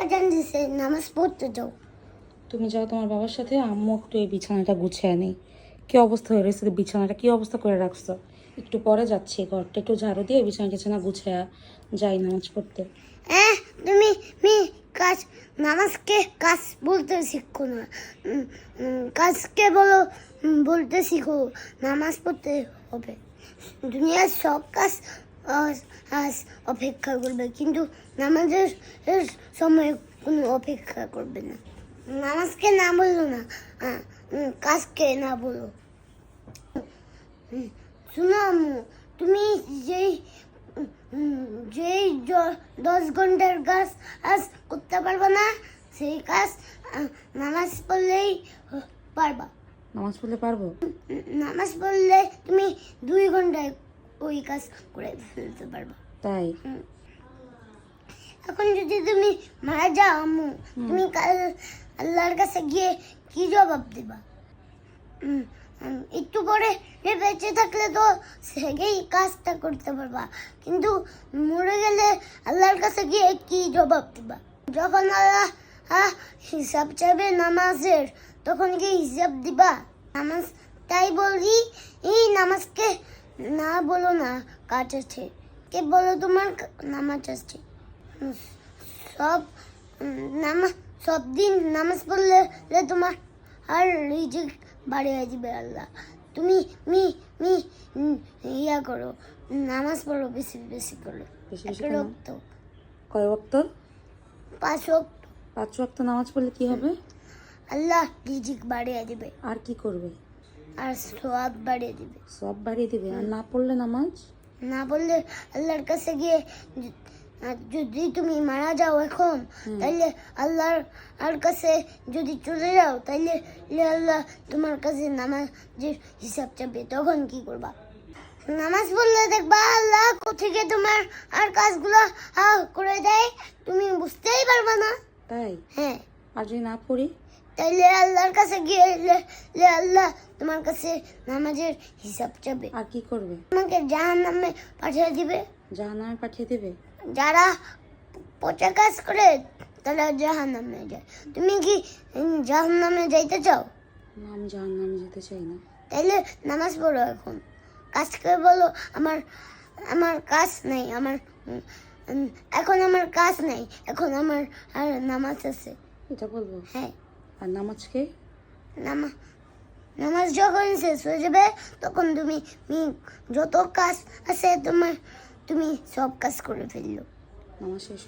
আজান দিছে, নামাজ পড়তে যাও। তুমি যাও তোমার বাবার সাথে, আম্মু একটু এই বিছানাটা গুছিয়ে নেই। কি অবস্থা হয়ে রয়েছে বিছানাটা, কি অবস্থা করে রাখছো? একটু পরে যাচ্ছি, ঘরটা একটু ঝাড়ু দিয়ে বিছানা টিছানা গুছিয়ে যাই নামাজ পড়তে। তুমি কাজ, নামাজকে কাজ বলতে শিখো না, কাজকে বলো বলতে শিখো। নামাজ পড়তে হবে। দুনিয়ার সব কাজ আজ অপেক্ষা করবে, কিন্তু নামাজের সময় কোনো অপেক্ষা করবে না। নামাজকে না বললো না, কাজকে না বলো। শুনো আম্মু, তুমি যেই যেই 10 ঘন্টার কাজ আজ করতে পারবে না, সেই কাজ নামাজ পড়লেই পারবা। নামাজ পড়লে পারবো? নামাজ পড়লে তুমি 2 ঘন্টায় ওই কাজ করে ফেলতে পারবা। তাই? এখন যদি তুমি মারা যাও আম্মু, তুমি কাল আল্লাহর কাছে গিয়ে কি জবাব দিবা? একটু পরে বেঁচে থাকলে তো সেটাই কাজটা করতে পারবা, কিন্তু মরে গেলে আল্লাহর কাছে গিয়ে কি জবাব দিবা? যখন আল্লাহ হিসাব চাইবে নামাজের, তখন কি হিসাব দিবা? নামাজ, তাই বলি এই নামাজকে না বলো না কাজ আছে, কে বলো তোমার নামাজ আছে। সব সব দিন নামাজ পড়লে তোমার আর রিজিক বাড়িয়ে দিবে আল্লাহ। তুমি ইয়া করো, নামাজ পড়ো, বেশি বেশি করো। কয় ওয়াক্ত? 5 ওয়াক্ত। 5 ওয়াক্ত নামাজ পড়লে কি হবে? আল্লাহ রিজিক বাড়িয়ে দিবে। আর কি করবে? আর সওয়াব বাড়িয়ে দিবে। সব বাড়িয়ে দিবে। আর না পড়লে নামাজ? না বললে আল্লাহর কাছে গিয়ে যদি তুমি মারা যাও এখন, তাহলে আল্লাহর কাছে যদি চলে যাও, তাহলে আল্লাহ তোমার কাছে নামাজের হিসাব চাবে। তখন কি করবা? নামাজ পড়লে দেখবা আল্লাহ কোথেকে তোমার আর কাজগুলো করে দেয়, তুমি বুঝতেই পারবা না। তাই? হ্যাঁ। আর যদি না পড়ি? তাইলে আল্লাহর কাছে গিয়ে আল্লাহ তোমার কাছে নামাজের হিসাব চাবে। আর কি করবে? তোমাকে জাহান্নামে পাঠিয়ে দিবে। জাহান্নামে পাঠিয়ে দেবে? যারা পচা কাজ করে তারা জাহান্নামে যায়। তুমি কি জাহান্নামে যাইতে চাও? না, আমি জাহান্নামে যেতে চাই না। তাইলে নামাজ পড়ো এখন। কাজকে বলো আমার কাজ নেই, এখন আমার কাজ নেই, এখন আমার আর নামাজ আছে। এটা বলবো? হ্যাঁ। আর নামাজকে? নামাজ যখন শেষ হয়ে যাবে, তখন তুমি যত কাজ আছে তুমি সব কাজ করে ফেললো। নামাজ শেষ